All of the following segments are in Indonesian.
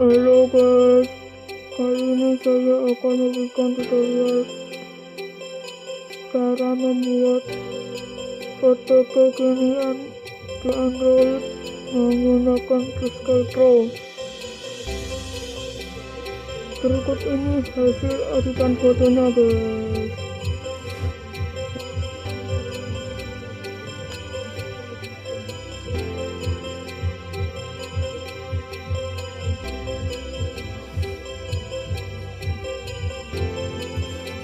Halo guys, kali ini saya akan memberikan tutorial cara membuat foto kekinian di Android menggunakan PiscayPro. Berikut ini hasil editan fotonya guys.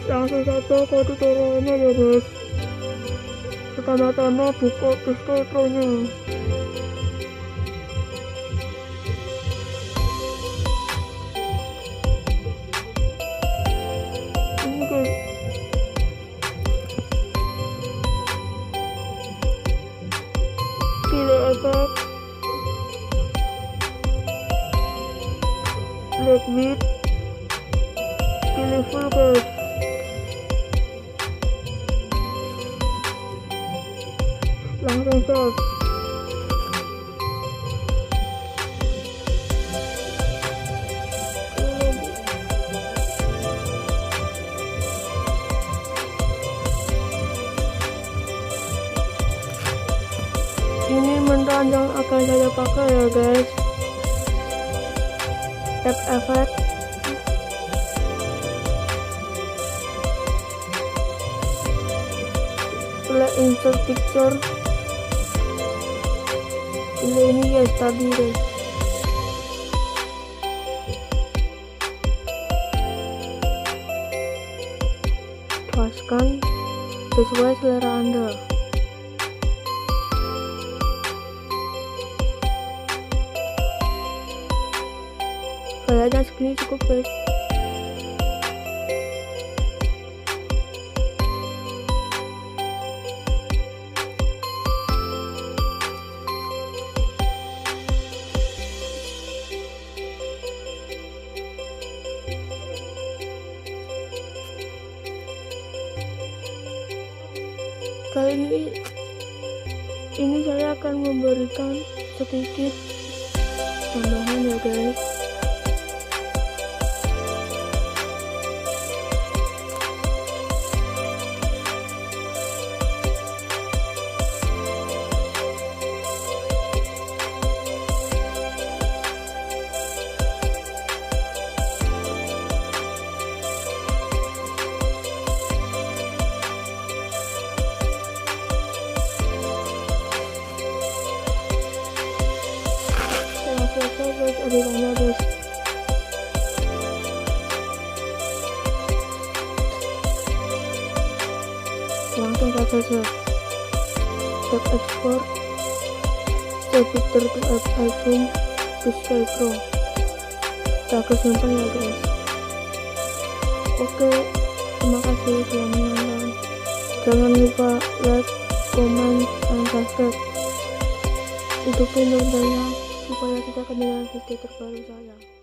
Langsung saja ke tutorialnya ya guys. Pertama-tama buka PiscayPro nya. Ini guys, pilih efek, black width, pilih full guys. Langsung search. Ini mentan yang akan saya pakai ya guys. Tap efek, pilih insert picture, pilih ini guys tadi guys. Tuaskan sesuai selera Anda. Kayaknya segini cukup guys. Kali ini saya akan memberikan sedikit tambahan ya guys. Guys, editannya guys. Langsung saja tap export, save picture to album PiscayPro. Kita simpan ya guys. Oke, terima kasih sudah menonton. Jangan lupa like, comment, dan subscribe untuk channel saya supaya tidak ketinggalan video terbaru saya.